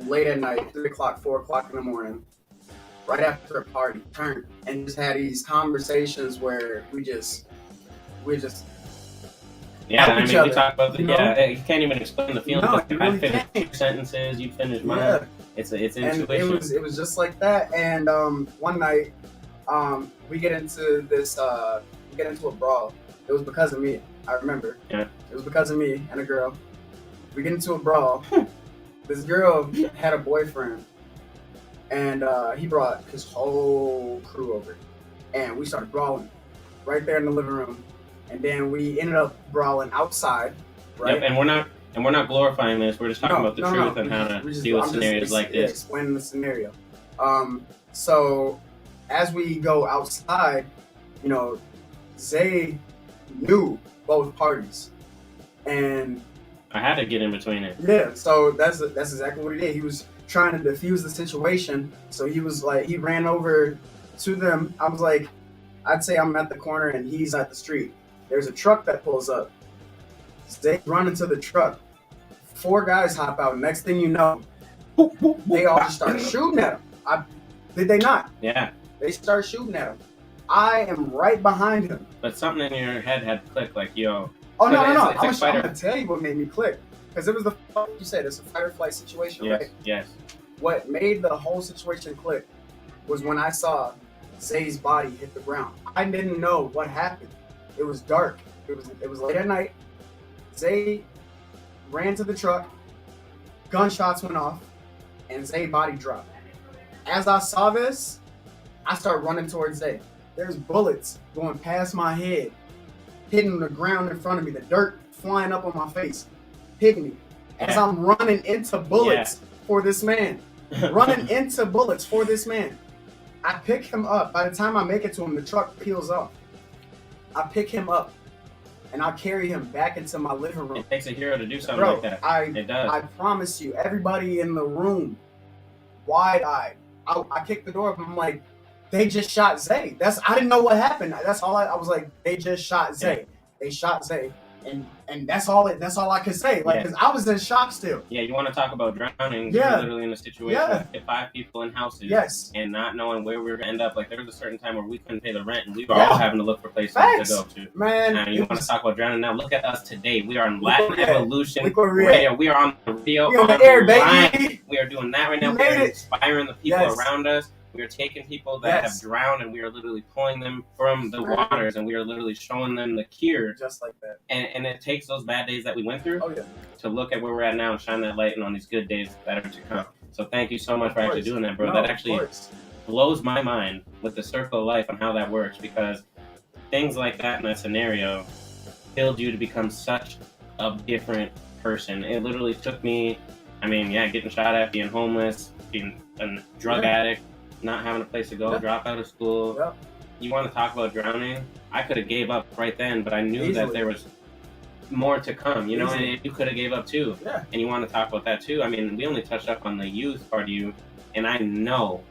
late at night, 3 o'clock, 4 o'clock in the morning, right after a party, and just had these conversations where we just yeah, I mean, we talk about you can't even explain the feeling. No, you really I finished can't. 2 sentences, you finished mine. Yeah. It's intuition. And it was just like that. And one night, we get into a brawl. It was because of me. I remember. Yeah. It was because of me and a girl. We get into a brawl. This girl had a boyfriend, and he brought his whole crew over, and we started brawling right there in the living room. And then we ended up brawling outside, right? Yep, and And we're not glorifying this. We're just talking about the truth and We how just- to we just- deal with I'm just scenarios like this. Explaining the scenario. So as we go outside, you know, Zay knew both parties, and I had to get in between it. yeah, so that's exactly what he did. He was trying to defuse the situation. So he was like, he ran over to them. I was like, I'd say I'm at the corner and he's at the street. There's a truck that pulls up. They run into the truck. 4 guys hop out. Next thing you know, they all just start shooting at him. Did they not? Yeah. They start shooting at him. I am right behind him. But something in your head had clicked, like, yo. Oh, no. It's I'm going to tell you what made me click. Because it was you said, it's a fight or flight situation, Yes, right? yes. What made the whole situation click was when I saw Zay's body hit the ground. I didn't know what happened. It was dark. It was late at night. Zay ran to the truck. Gunshots went off, and Zay's body dropped. As I saw this, I start running towards Zay. There's bullets going past my head, hitting the ground in front of me. The dirt flying up on my face, hitting me. As I'm running into bullets for this man. Running into bullets for this man. I pick him up. By the time I make it to him, the truck peels off. I pick him up, and I carry him back into my living room. It takes a hero to do something Bro, like that. It does. I promise you, everybody in the room, wide-eyed. I kicked the door up, and I'm like, they just shot Zay. I didn't know what happened. That's all I was like, they just shot Zay. Yeah. They shot Zay. And that's all I could say. Like, because I was in shock still. Yeah, you want to talk about drowning? Yeah. You're literally in a situation with 5 people in houses. Yes. And not knowing where we were going to end up. Like, there was a certain time where we couldn't pay the rent, and we were all having to look for places Facts. to go to. Man. And you want to talk about drowning? Now, look at us today. We are on Latin at- Evolution look where we're Radio. We are on the radio. We on the air, online. baby. We are doing that right now. We We are made it. inspiring the people Yes. around us. We are taking people that Yes. have drowned, and we are literally pulling them from the waters, and we are literally showing them the cure. Just like that. And it takes those bad days that we went through Oh, yeah. to look at where we're at now and shine that light on these good days that are to come. So thank you so much for actually doing that, bro. No, That of actually course. blows my mind with the circle of life and how that works, because things like that in that scenario build you to become such a different person. It literally took me, getting shot at, being homeless, being a drug addict, not having a place to go, drop out of school. Yep. You want to talk about drowning? I could have gave up right then, but I knew that there was more to come, you know, and you could have gave up too. Yeah. And you want to talk about that too. We only touched up on the youth part of you, and I know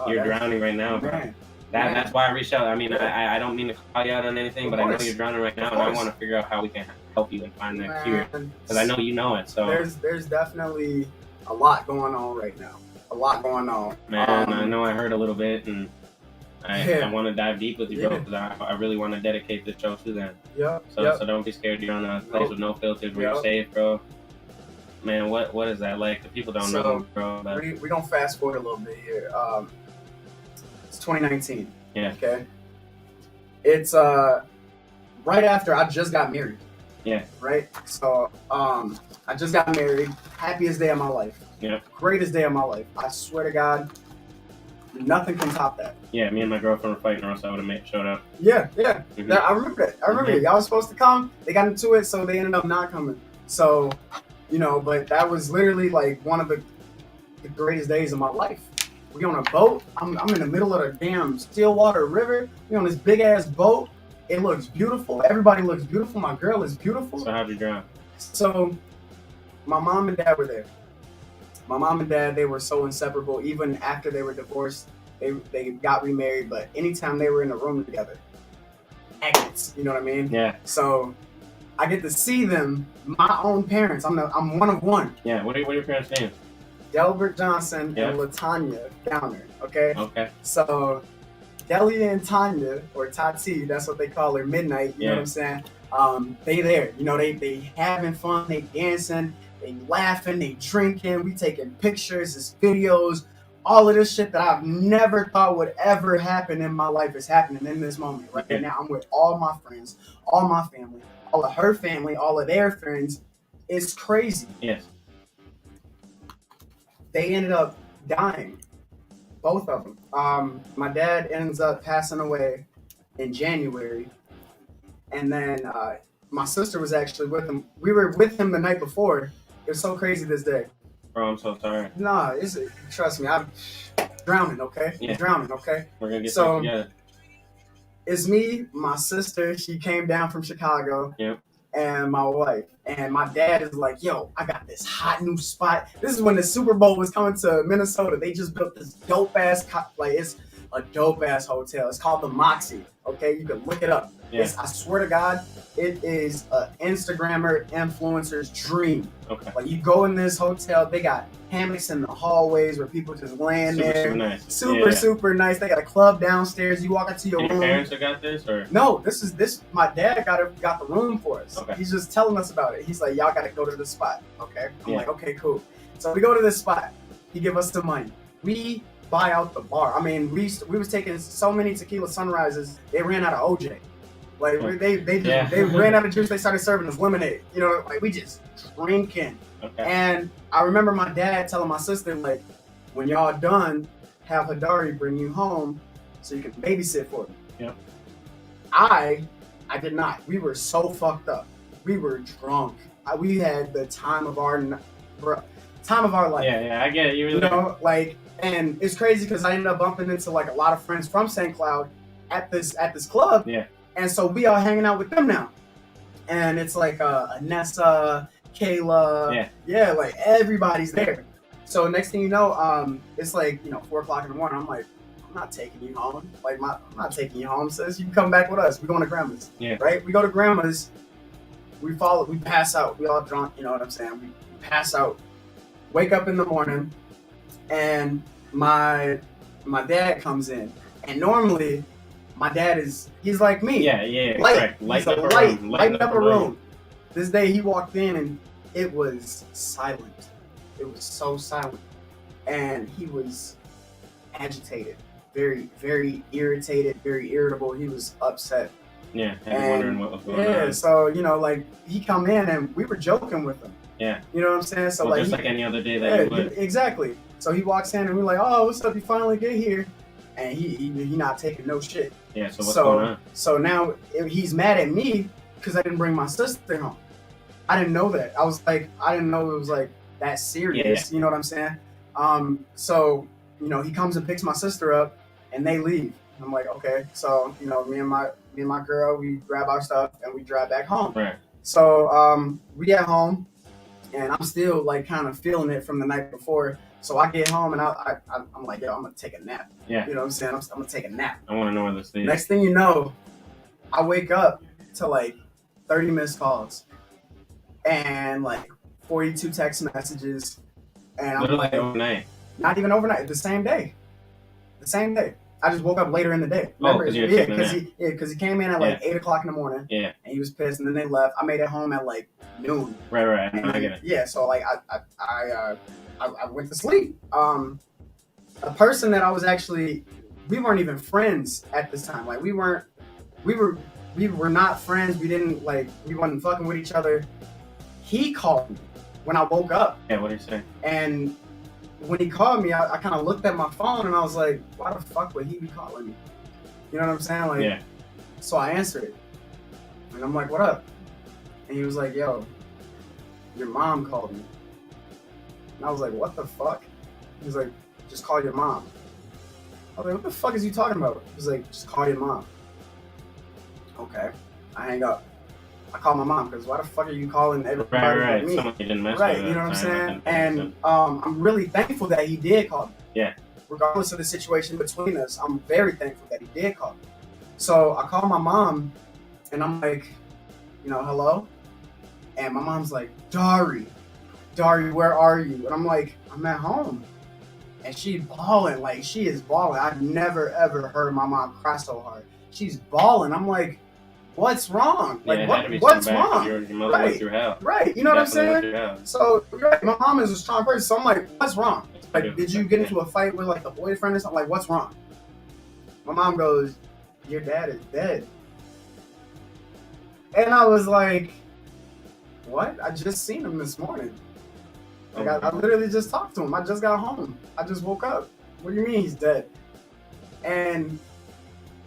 you're drowning right now, bro. Man. That's why I reached out. I don't mean to call you out on anything, but I know you're drowning right now, and I want to figure out how we can help you and find that cure, because I know you know it. So there's definitely a lot going on right now. A lot going on. Man, I know I heard a little bit, and I want to dive deep with you, bro, because I really want to dedicate this show to them. Yep. So don't be scared. You're on a place with no filters where you're safe, bro. Man, what is that like? The people don't know, bro. But We're going to fast forward a little bit here. It's 2019. Yeah. Okay. It's right after I just got married. Yeah. Right? So I just got married. Happiest day of my life. Yeah. Greatest day of my life. I swear to God, nothing can top that. Yeah, me and my girlfriend were fighting, or else I would have showed up. Yeah. Mhm. I remember that. I remember it. Y'all was supposed to come. They got into it, so they ended up not coming. So, but that was literally like one of the greatest days of my life. We on a boat. I'm in the middle of the damn Stillwater River. We on this big ass boat. It looks beautiful. Everybody looks beautiful. My girl is beautiful. So how'd you drown? So, my mom and dad were there. My mom and dad, they were so inseparable. Even after they were divorced, they got remarried. But anytime they were in a room together, magnets. You know what I mean? Yeah. So, I get to see them, my own parents. I'm one of one. Yeah. What are your parents' names? Delbert Johnson Yeah. and LaTanya Downer. Okay. Okay. So, Delia and Tanya, or Tati, that's what they call her, Midnight. You know what I'm saying? They there. They having fun. They dancing. They laughing. They drinking. We taking pictures, this videos. All of this shit that I've never thought would ever happen in my life is happening in this moment right now. I'm with all my friends, all my family, all of her family, all of their friends. It's crazy. Yes. They ended up dying, both of them. My dad ends up passing away in January, and then my sister was actually with him. We were with him the night before. It was so crazy this day. Bro, I'm so sorry. Nah, trust me, I'm drowning. Okay, Yeah. drowning. Okay. We're gonna get So- back together. It's me, my sister. She came down from Chicago. Yep. And my wife. And my dad is like, yo, I got this hot new spot. This is when the Super Bowl was coming to Minnesota. They just built this dope ass, it's a dope ass hotel. It's called the Moxie. Okay, you can look it up. Yeah. I swear to God, it is an Instagrammer influencer's dream. Okay. Like you go in this hotel, they got hammocks in the hallways where people just laying Super, there. super nice. Super nice. They got a club downstairs. You walk into your And your room. parents have got this, or No, this. My dad got the room for us. Okay. He's just telling us about it. He's like, y'all got to go to this spot. Okay. I'm Yeah. like, okay, cool. So we go to this spot. He give us the money. We buy out the bar. I mean, we was taking so many tequila sunrises. They ran out of OJ. Like they ran out of juice. They started serving us lemonade. You know, like we just drinking. okay. And I remember my dad telling my sister, like, when y'all done, have Hadari bring you home so you can babysit for me. Yep. I did not. We were so fucked up. We were drunk. We had the time of our life. Yeah, I get it. You You know, like, and it's crazy because I ended up bumping into like a lot of friends from St. Cloud at this club. Yeah. And so we are hanging out with them now. And it's like Anessa, Kayla. Yeah, like everybody's there. So next thing you know, it's like, 4:00 in the morning. I'm like, I'm not taking you home. Like, I'm not taking you home, sis. You can come back with us. We're going to grandma's. Yeah. Right? We go to grandma's. We pass out. We all drunk, you know what I'm saying? We pass out. Wake up in the morning, and my dad comes in. And normally, my dad he's like me. Yeah, Light. correct. He's Lighten a up a light. room. Lighten up a room. This day he walked in and it was silent. It was so silent. And he was agitated. Very, very irritated, very irritable. He was upset. Yeah, and wondering what was going on. Yeah, so, like, he come in and we were joking with him. Yeah. You know what I'm saying? So, Well, like, just like any other day that you would. exactly. So he walks in and we're like, oh, what's up? You finally get here. And he not taking no shit. Yeah, so what's going on? So now he's mad at me because I didn't bring my sister home. I didn't know that. I was like, I didn't know it was like that serious. Yeah. You know what I'm saying? So, he comes and picks my sister up and they leave. I'm like, okay. So, me and my girl, we grab our stuff and we drive back home. Right. So we get home and I'm still like kind of feeling it from the night before. So I get home and I'm like, yo, I'm gonna take a nap. Yeah. You know what I'm saying? I'm gonna take a nap. I want to know where this is. Next thing you know, I wake up to like 30 missed calls and like 42 text messages, and I'm Literally like, overnight. not even overnight, the same day. I just woke up later in the day. Oh, because you were taking a nap. Because he came in at like 8:00 in the morning. Yeah. And he was pissed, and then they left. I made it home at like noon. Right. And I get it. Yeah, so like I went to sleep. A person that I was actually, we weren't even friends at this time. Like we were not friends. We wasn't fucking with each other. He called me when I woke up, Yeah, what do you say? and when he called me, I kind of looked at my phone and I was like, why the fuck would he be calling me? You know what I'm saying? Like, Yeah. So I answered it, and I'm like, what up? And he was like, yo, your mom called me. And I was like, what the fuck? He was like, just call your mom. I was like, what the fuck is you talking about? He was like, just call your mom. Okay. I hang up. I call my mom because why the fuck are you calling everybody Right. but me? Someone you didn't mess Right, with. you know what I'm at the time, saying? I And think. I'm really thankful that he did call me. Yeah. Regardless of the situation between us, I'm very thankful that he did call me. So I call my mom, and I'm like, hello? And my mom's like, Dari, where are you? And I'm like, I'm at home. And she's bawling, like she is bawling. I've never ever heard my mom cry so hard. She's bawling. I'm like, what's wrong? Yeah, Like, it had to be what's something bad, 'cause wrong? Your mother Right. went through hell. Right, you know what I'm Definitely went saying? through hell. So right, my mom is a strong person. So I'm like, what's wrong? Like, did you get into a fight with like a boyfriend or something? Like, what's wrong? My mom goes, your dad is dead. And I was like, what? I just seen him this morning. Like, I literally just talked to him. I just got home. I just woke up. What do you mean he's dead? And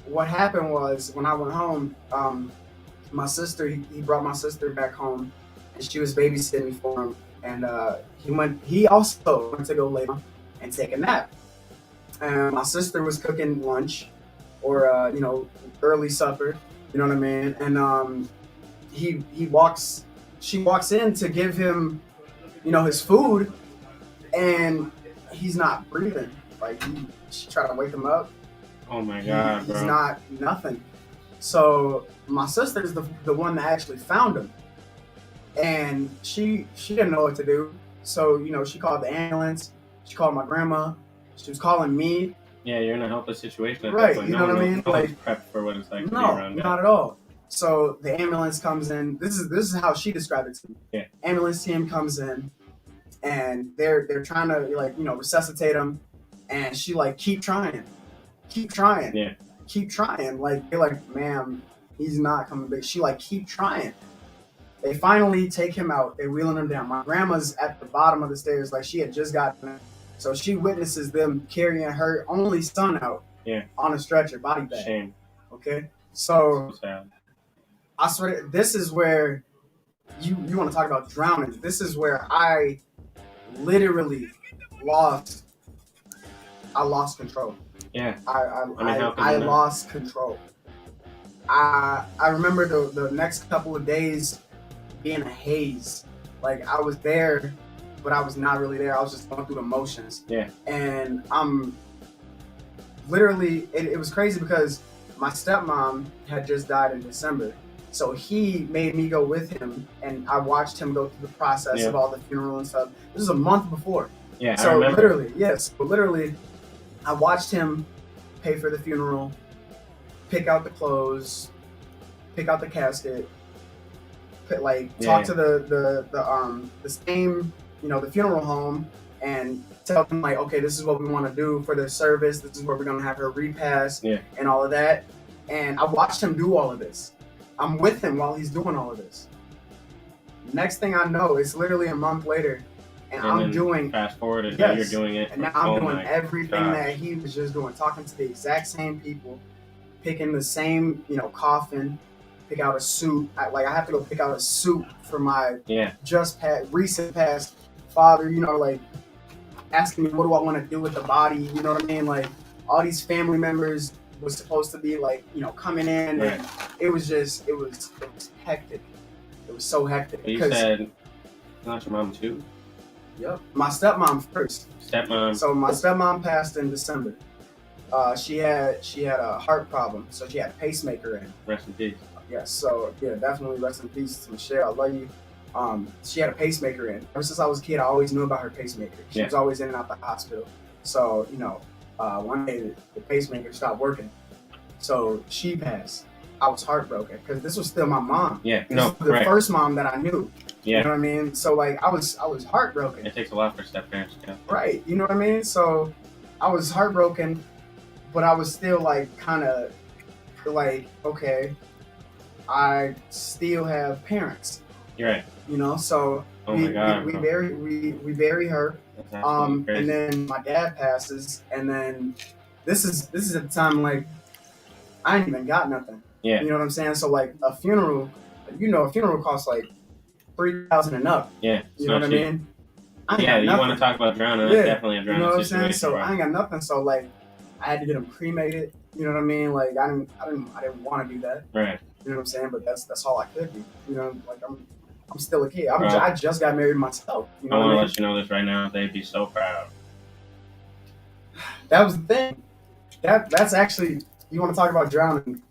what happened was when I went home, my sister, he brought my sister back home, and she was babysitting for him. And he also went to go lay down and take a nap. And my sister was cooking lunch, or early supper. You know what I mean? And she walks in to give him, his food, and he's not breathing. Like she tried to wake him up. Oh my God, He's bro. not nothing. So my sister's the one that actually found him, and she didn't know what to do. So she called the ambulance. She called my grandma. She was calling me. Yeah, you're in a helpless situation. Right, Point. you know what I mean? No Like, one's prepped for what it's like to be No, around not at all. So the ambulance comes in. This is how she described it to me. Yeah. Ambulance team comes in, and they're trying to resuscitate him, and she like keep trying. Yeah. Keep trying. Like they're like, ma'am, he's not coming back. She like keep trying. They finally take him out. They're wheeling him down. My grandma's at the bottom of the stairs, like she had just gotten there. So she witnesses them carrying her only son out. Yeah. On a stretcher, body bag. Shame. Okay. So sad. I swear, this is where you want to talk about drowning. This is where I literally lost control. Yeah. I lost control. I remember the next couple of days being a haze. Like I was there, but I was not really there. I was just going through the motions. Yeah. And I'm literally, it was crazy because my stepmom had just died in December. So he made me go with him, and I watched him go through the process of all the funeral and stuff. This was a month before. Yeah, so I remember. literally, I watched him pay for the funeral, pick out the clothes, pick out the casket, talk to the same, the funeral home, and tell them like, okay, this is what we want to do for the service. This is where we're gonna have her repast and all of that. And I watched him do all of this. I'm with him while he's doing all of this. Next thing I know, it's literally a month later, and I'm doing. Fast forward, and yes, now you're doing it. And now I'm doing everything gosh. that he was just doing, talking to the exact same people, picking the same, coffin, pick out a suit. I have to go pick out a suit for my recent past father. Asking me what do I want to do with the body. You know what I mean? Like all these family members was supposed to be coming in, right. And it was hectic. It was so hectic. But you said not your mom too? Yep. My stepmom first. Stepmom. So my stepmom passed in December. She had a heart problem, so she had a pacemaker in. Rest in peace. Yes. So yeah, definitely rest in peace to Michelle. I love you. She had a pacemaker in. Ever since I was a kid, I always knew about her pacemaker. She was always in and out the hospital. So one day the pacemaker stopped working. So she passed. I was heartbroken because this was still my mom. Yeah. This was the first mom that I knew. Yeah. You know what I mean? So I was heartbroken. It takes a lot for step-parents to go. Right. You know what I mean? So I was heartbroken, but I was still kind of okay, I still have parents. You're right. So we bury her. And then my dad passes, and then this is at the time I ain't even got nothing. Yeah. You know what I'm saying? So a funeral, a funeral costs $3,000 and up. Yeah. You know what I mean? You want to talk about drowning? That's definitely a drowning situation. You know what I'm saying? So I ain't got nothing. So I had to get them cremated. You know what I mean? I didn't want to do that. Right. You know what I'm saying? But that's all I could do. I'm still a kid. I just got married myself. You know I want to what let you know this right now. They'd be so proud. That was the thing. That's actually, you want to talk about drowning?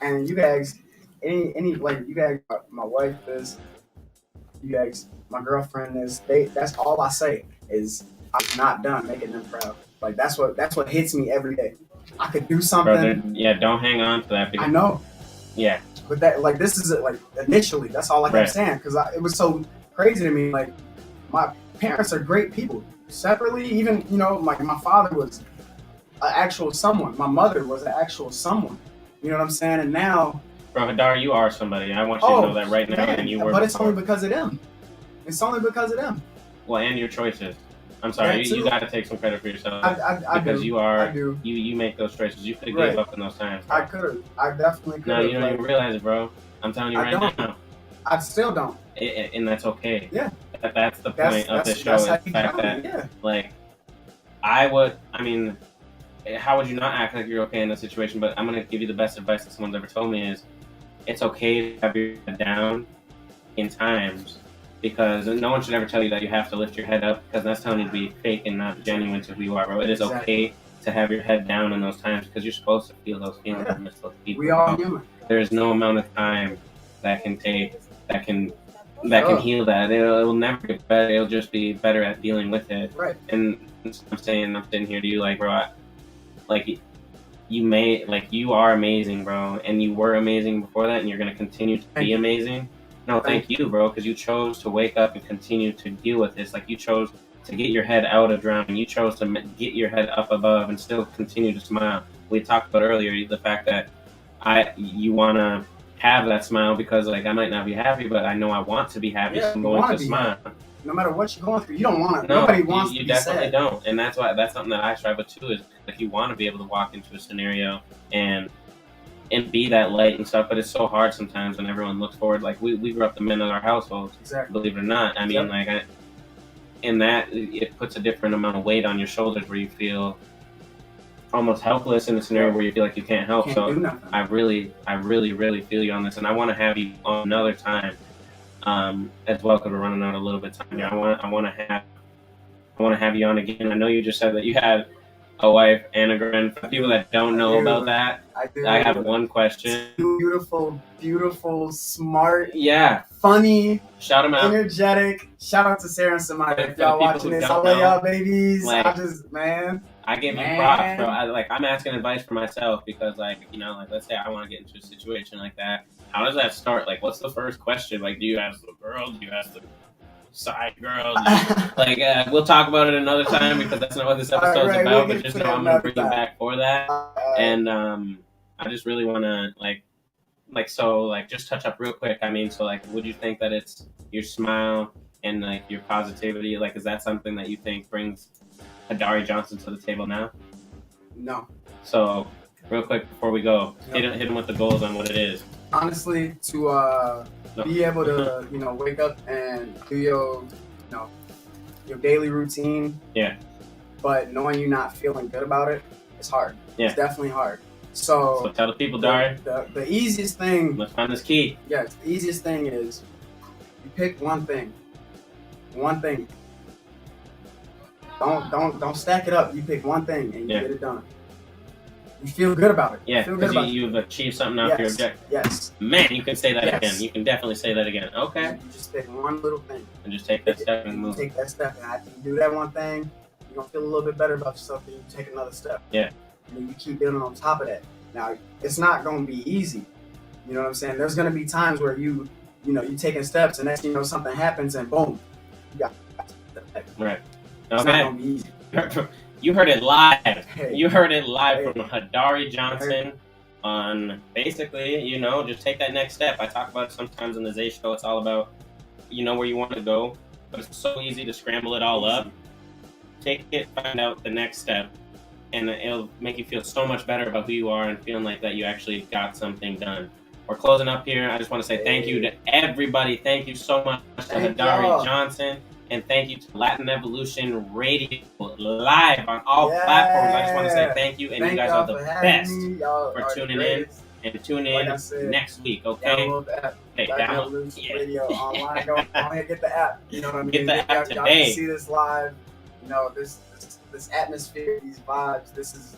And you guys, you guys, my wife is, you guys, my girlfriend is. That's all I say is I'm not done making them proud. That's what hits me every day. I could do something. Brother, don't hang on to that. I know. Yeah. But that this is initially that's all I kept saying because it was so crazy to me. My parents are great people. Separately, even my father was an actual someone. My mother was an actual someone. You know what I'm saying? And now, bro, Hadar, you are somebody. I want you to know that right now. Man, and you were. But it's only because of them. It's only because of them. Well, and your choices. I'm sorry. That You too. got to take some credit for yourself I because do. you I are do. you make those choices. You could have Right. gave up in those times. I Bro. could have. I definitely could No, have. you don't even realize it, bro. I'm telling you I right don't. now. I still don't. And that's okay. Yeah. That's the point of this show. That's Is how the you fact got that it. Yeah. like how would you not act like you're okay in this situation? But I'm gonna give you the best advice that someone's ever told me is it's okay to have your head down in times because no one should ever tell you that you have to lift your head up because that's telling you to be fake and not genuine to who you are, bro. It is okay to have your head down in those times because you're supposed to feel those feelings Yeah. amidst those people. We all human. There's no amount of time that can heal that. It will never get better. It'll just be better at dealing with it. Right. And I'm sitting here to you like, bro, you are amazing, bro, and you were amazing before that, and you're gonna continue to be amazing. No, thank you, bro, because you chose to wake up and continue to deal with this. Like you chose to get your head out of drowning. You chose to get your head up above and still continue to smile. We talked about earlier the fact that you want to have that smile because like I might not be happy, but I know I want to be happy, so I'm going to smile. No matter what you're going through, you don't want to. No, nobody wants you to be definitely sad. don't, and that's something that I strive with too. Is like you want to be able to walk into a scenario and be that light and stuff, but it's so hard sometimes when everyone looks forward. Like we grew up the men of our households, Exactly. believe it or not. I mean, in that it puts a different amount of weight on your shoulders where you feel almost helpless in a scenario where you feel like you can't help. Can't So do nothing. I really feel you on this, and I want to have you on another time as well because we're running out a little bit of time here. I want to have you on again. I know you just said that you had a wife and a girlfriend. For people that don't know about that, I have one question. Beautiful, beautiful, smart, Yeah, funny, shout them out. energetic. Shout out to Sarah and Samaya if For y'all the people watching who this. I don't love know, y'all, babies. like, I give you Man. props, bro. I'm asking advice for myself because, like, let's say I want to get into a situation like that. How does that start? Like, what's the first question? Like, do you ask the girl? Do you ask the side girl? We'll talk about it another time because that's not what this episode's Right, about. we'll But get just to know that I'm gonna bring you another back for that. And I just really want to just touch up real quick. I mean, so like, would you think that it's your smile and like your positivity? Like, is that something that you think brings Hadari Johnson to the table now? No. So, real quick before we go, Yep. hit him with the goals on what it is. Honestly, to be able to wake up and do your daily routine. Yeah. But knowing you're not feeling good about it, it's hard. Yeah. It's definitely hard. So tell the people, Dari. The easiest thing. Let's find this key. Yes, the easiest thing is you pick one thing. One thing. Don't stack it up. You pick one thing and you get it done. You feel good about it. Yeah, because you've achieved something off your objective. Yes. Man, you can say that again. You can definitely say that again. Okay. You just pick one little thing. And just take that step and move. Take that step, and after you do that one thing, you're gonna feel a little bit better about yourself. Then you take another step. Yeah. And then you keep building on top of that. Now, it's not gonna be easy. You know what I'm saying? There's gonna be times where you taking steps, and next thing you know, something happens, and boom, you got. Right. It's not gonna be easy. You heard it live. Hey. You heard it live from Hadari Johnson on basically, just take that next step. I talk about it sometimes in the Zay Show. It's all about, where you want to go, but it's so easy to scramble it all up. Take it, find out the next step, and it'll make you feel so much better about who you are and feeling like that you actually got something done. We're closing up here. I just want to say thank you to everybody. Thank you so much to Hadari Johnson. And thank you to Latin Evolution Radio live on all platforms. I just want to say thank you, and you guys are the best for tuning in. And tune in next week, okay? Download the app. Hey, Latin Evolution Radio online. Go ahead and get the app. You know what I mean? Get the app y'all today. Can see this live. This atmosphere, these vibes. This is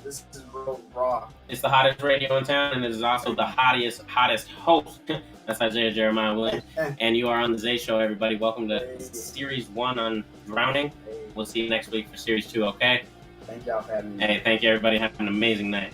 real raw. It's the hottest radio in town, and it is also the hottest host. That's Isaiah Jeremiah Williams. And you are on the Zay Show, everybody. Welcome to Series 1 on drowning. We'll see you next week for Series 2, okay? Thank y'all for having me. Hey, thank you, everybody. Have an amazing night.